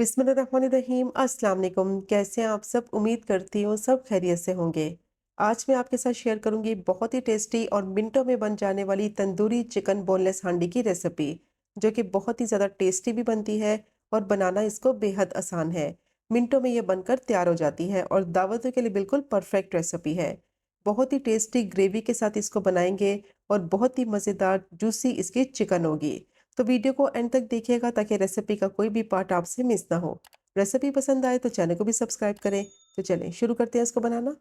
बिस्मिल्लाहिर्रहमानिर्रहीम। अस्सलाम वालेकुम। कैसे हैं आप सब? उम्मीद करती हूँ सब खैरियत से होंगे। आज मैं आपके साथ शेयर करूंगी बहुत ही टेस्टी और मिनटों में बन जाने वाली तंदूरी चिकन बोनलेस हांडी की रेसिपी, जो कि बहुत ही ज़्यादा टेस्टी भी बनती है और बनाना इसको बेहद आसान है। मिनटों में ये बनकर तैयार हो जाती है और दावतों के लिए बिल्कुल परफेक्ट रेसिपी है। बहुत ही टेस्टी ग्रेवी के साथ इसको बनाएंगे और बहुत ही मज़ेदार जूसी इसकी चिकन होगी। तो वीडियो को एंड तक देखिएगा ताकि रेसिपी का कोई भी पार्ट आपसे मिस ना हो। रेसिपी पसंद आए तो चैनल को भी सब्सक्राइब करें। तो चलें शुरू करते हैं इसको बनाना।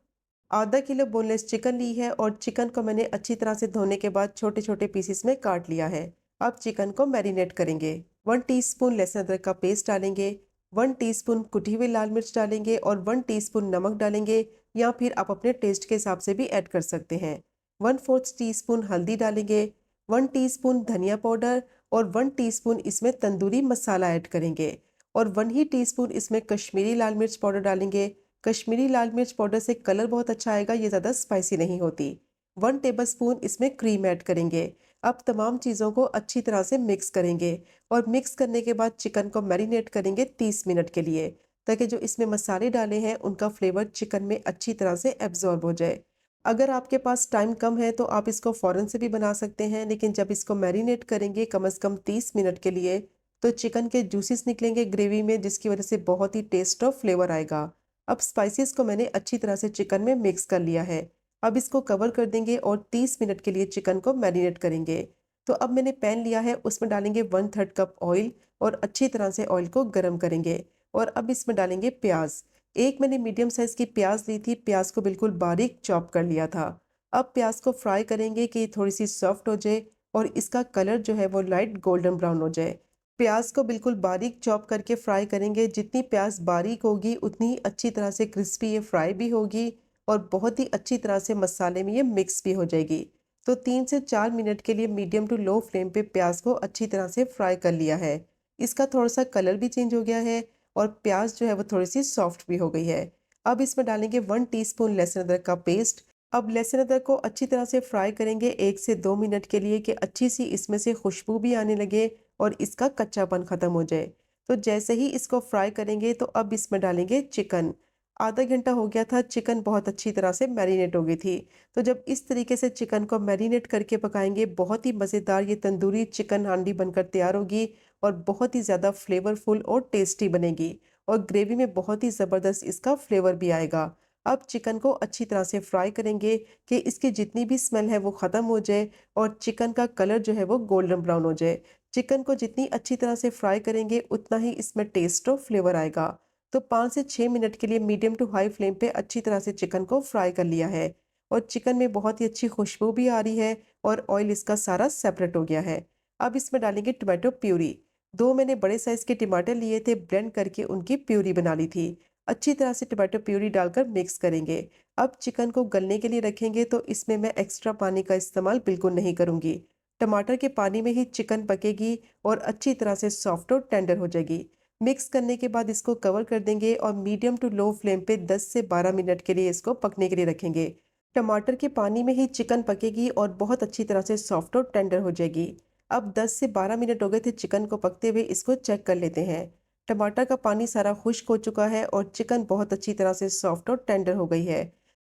आधा किलो बोनलेस चिकन ली है और चिकन को मैंने अच्छी तरह से धोने के बाद छोटे छोटे पीसेस में काट लिया है। अब चिकन को मैरिनेट करेंगे। 1 टीस्पून लहसुन अदरक का पेस्ट डालेंगे। 1 टीस्पून कुटी हुई लाल मिर्च डालेंगे और 1 टीस्पून नमक डालेंगे, या फिर आप अपने टेस्ट के हिसाब से भी ऐड कर सकते हैं। 1/4 टीस्पून हल्दी डालेंगे। 1 टीस्पून धनिया पाउडर और 1 टीस्पून इसमें तंदूरी मसाला ऐड करेंगे और 1 ही टीस्पून इसमें कश्मीरी लाल मिर्च पाउडर डालेंगे। कश्मीरी लाल मिर्च पाउडर से कलर बहुत अच्छा आएगा, ये ज़्यादा स्पाइसी नहीं होती। 1 टेबलस्पून इसमें क्रीम ऐड करेंगे। अब तमाम चीज़ों को अच्छी तरह से मिक्स करेंगे और मिक्स करने के बाद चिकन को मैरिनेट करेंगे 30 मिनट के लिए, ताकि जो इसमें मसाले डाले हैं उनका फ्लेवर चिकन में अच्छी तरह से एब्जॉर्ब हो जाए। अगर आपके पास टाइम कम है तो आप इसको फ़ौरन से भी बना सकते हैं, लेकिन जब इसको मैरिनेट करेंगे कम से कम 30 मिनट के लिए, तो चिकन के जूसेस निकलेंगे ग्रेवी में, जिसकी वजह से बहुत ही टेस्ट और फ्लेवर आएगा। अब स्पाइसेस को मैंने अच्छी तरह से चिकन में मिक्स कर लिया है। अब इसको कवर कर देंगे और 30 मिनट के लिए चिकन को मैरिनेट करेंगे। तो अब मैंने पैन लिया है, उसमें डालेंगे 1/3 कप ऑयल और अच्छी तरह से ऑयल को गर्म करेंगे। और अब इसमें डालेंगे प्याज। एक मैंने मीडियम साइज़ की प्याज ली थी, प्याज को बिल्कुल बारीक चॉप कर लिया था। अब प्याज को फ्राई करेंगे कि थोड़ी सी सॉफ्ट हो जाए और इसका कलर जो है वो लाइट गोल्डन ब्राउन हो जाए। प्याज को बिल्कुल बारीक चॉप करके फ्राई करेंगे। जितनी प्याज बारीक होगी उतनी ही अच्छी तरह से क्रिस्पी ये फ्राई भी होगी और बहुत ही अच्छी तरह से मसाले में ये मिक्स भी हो जाएगी। तो 3 से 4 मिनट के लिए मीडियम टू लो फ्लेम पे प्याज को अच्छी तरह से फ्राई कर लिया है। इसका थोड़ा सा कलर भी चेंज हो गया है और प्याज जो है वो थोड़ी सी सॉफ्ट भी हो गई है। अब इसमें डालेंगे 1 टीस्पून लहसुन अदरक का पेस्ट। अब लहसुन अदरक को अच्छी तरह से फ्राई करेंगे 1 से 2 मिनट के लिए, कि अच्छी सी इसमें से खुशबू भी आने लगे और इसका कच्चापन ख़त्म हो जाए। तो जैसे ही इसको फ्राई करेंगे तो अब इसमें डालेंगे चिकन। आधा घंटा हो गया था, चिकन बहुत अच्छी तरह से मैरिनेट हो गई थी। तो जब इस तरीके से चिकन को मैरिनेट करके पकाएंगे, बहुत ही मज़ेदार ये तंदूरी चिकन हांडी बनकर तैयार होगी और बहुत ही ज़्यादा फ्लेवरफुल और टेस्टी बनेगी और ग्रेवी में बहुत ही ज़बरदस्त इसका फ्लेवर भी आएगा। अब चिकन को अच्छी तरह से फ्राई करेंगे कि इसकी जितनी भी स्मेल है वो ख़त्म हो जाए और चिकन का कलर जो है वो गोल्डन ब्राउन हो जाए। चिकन को जितनी अच्छी तरह से फ्राई करेंगे उतना ही इसमें टेस्ट और फ्लेवर आएगा। तो 5 से 6 मिनट के लिए मीडियम टू हाई फ्लेम पे अच्छी तरह से चिकन को फ्राई कर लिया है और चिकन में बहुत ही अच्छी खुशबू भी आ रही है और ऑयल इसका सारा सेपरेट हो गया है। अब इसमें डालेंगे टमाटो प्यूरी। दो मैंने बड़े साइज़ के टमाटर लिए थे, ब्लेंड करके उनकी प्यूरी बना ली थी। अच्छी तरह से टमाटो प्यूरी डालकर मिक्स करेंगे। अब चिकन को गलने के लिए रखेंगे, तो इसमें मैं एक्स्ट्रा पानी का इस्तेमाल बिल्कुल नहीं करूँगी। टमाटर के पानी में ही चिकन पकेगी और अच्छी तरह से सॉफ्ट और टेंडर हो जाएगी। मिक्स करने के बाद इसको कवर कर देंगे और मीडियम टू लो फ्लेम पे 10 से 12 मिनट के लिए इसको पकने के लिए रखेंगे। टमाटर के पानी में ही चिकन पकेगी और बहुत अच्छी तरह से सॉफ्ट और टेंडर हो जाएगी। अब 10 से 12 मिनट हो गए थे चिकन को पकते हुए, इसको चेक कर लेते हैं। टमाटर का पानी सारा खुश्क हो चुका है और चिकन बहुत अच्छी तरह से सॉफ्ट और टेंडर हो गई है।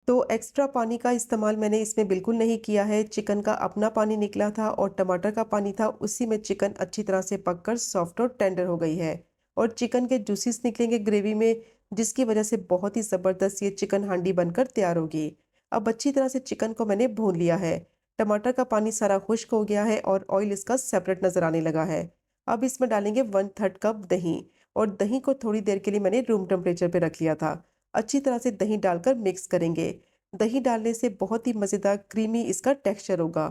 तो एक्स्ट्रा पानी का इस्तेमाल मैंने इसमें बिल्कुल नहीं किया है। चिकन का अपना पानी निकला था और टमाटर का पानी था, उसी में चिकन अच्छी तरह से पककर सॉफ्ट और टेंडर हो गई है और चिकन के जूसेस निकलेंगे ग्रेवी में, जिसकी वजह से बहुत ही ज़बरदस्त ये चिकन हांडी बनकर तैयार होगी। अब अच्छी तरह से चिकन को मैंने भून लिया है। टमाटर का पानी सारा खुश्क हो गया है और ऑयल इसका सेपरेट नज़र आने लगा है। अब इसमें डालेंगे 1/3 कप दही और दही को थोड़ी देर के लिए मैंने रूम टेम्परेचर पे रख लिया था। अच्छी तरह से दही डालकर मिक्स करेंगे। दही डालने से बहुत ही मज़ेदार क्रीमी इसका टेक्सचर होगा।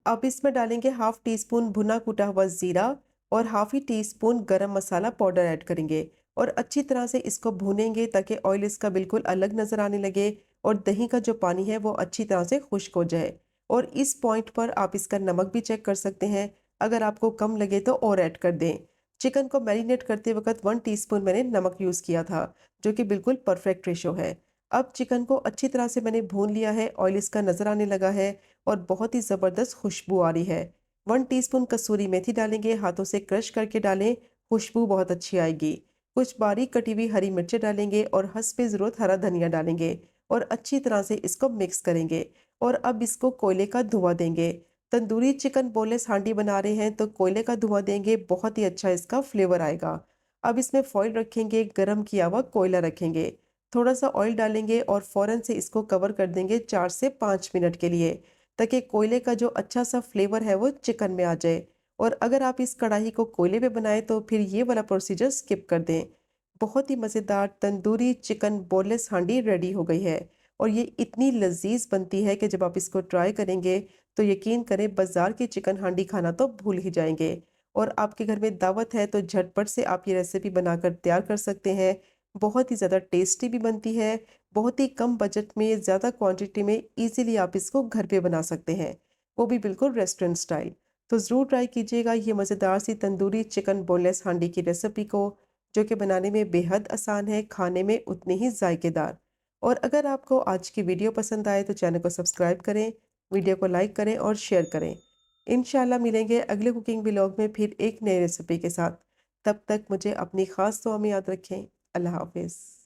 अब इसमें डालेंगे हाफ टी स्पून भुना कूटा हुआ ज़ीरा और हाफ ही टी स्पून गरम मसाला पाउडर ऐड करेंगे और अच्छी तरह से इसको भूनेंगे ताकि ऑयल इसका बिल्कुल अलग नज़र आने लगे और दही का जो पानी है वो अच्छी तरह से खुश्क हो जाए। और इस पॉइंट पर आप इसका नमक भी चेक कर सकते हैं, अगर आपको कम लगे तो और ऐड कर दें। चिकन को मैरिनेट करते वक्त 1 टीस्पून मैंने नमक यूज़ किया था, जो कि बिल्कुल परफेक्ट रेशो है। अब चिकन को अच्छी तरह से मैंने भून लिया है, ऑयल इसका नज़र आने लगा है और बहुत ही ज़बरदस्त खुशबू आ रही है। 1 टीस्पून कसूरी मेथी डालेंगे, हाथों से क्रश करके डालें, खुशबू बहुत अच्छी आएगी। कुछ बारीक कटी हुई हरी मिर्चें डालेंगे और हस्बे ज़रूरत हरा धनिया डालेंगे और अच्छी तरह से इसको मिक्स करेंगे। और अब इसको कोयले का धुआं देंगे। तंदूरी चिकन बोनलेस हांडी बना रहे हैं तो कोयले का धुआं देंगे, बहुत ही अच्छा इसका फ्लेवर आएगा। अब इसमें फॉइल रखेंगे, गरम किया हुआ कोयला रखेंगे, थोड़ा सा ऑयल डालेंगे और फ़ौरन से इसको कवर कर देंगे 4 से 5 मिनट के लिए, ताकि कोयले का जो अच्छा सा फ्लेवर है वो चिकन में आ जाए। और अगर आप इस कढ़ाई को कोयले पे बनाएं तो फिर ये वाला प्रोसीजर स्किप कर दें। बहुत ही मज़ेदार तंदूरी चिकन बोनलेस हांडी रेडी हो गई है। और ये इतनी लजीज बनती है कि जब आप इसको ट्राई करेंगे तो यकीन करें बाजार की चिकन हांडी खाना तो भूल ही जाएंगे। और आपके घर में दावत है तो झटपट से आप ये रेसिपी बनाकर तैयार कर सकते हैं। बहुत ही ज़्यादा टेस्टी भी बनती है। बहुत ही कम बजट में ज़्यादा क्वांटिटी में इजीली आप इसको घर पे बना सकते हैं, वो भी बिल्कुल रेस्टोरेंट स्टाइल। तो ज़रूर ट्राई कीजिएगा ये मज़ेदार सी तंदूरी चिकन बोनलेस हांडी की रेसिपी को, जो कि बनाने में बेहद आसान है, खाने में उतनी ही जायकेदार। और अगर आपको आज की वीडियो पसंद आए तो चैनल को सब्सक्राइब करें, वीडियो को लाइक करें और शेयर करें। इंशाल्लाह मिलेंगे अगले कुकिंग व्लॉग में फिर एक नई रेसिपी के साथ। तब तक मुझे अपनी ख़ास दुआ में याद रखें। अल्लाह हाफ़िज़।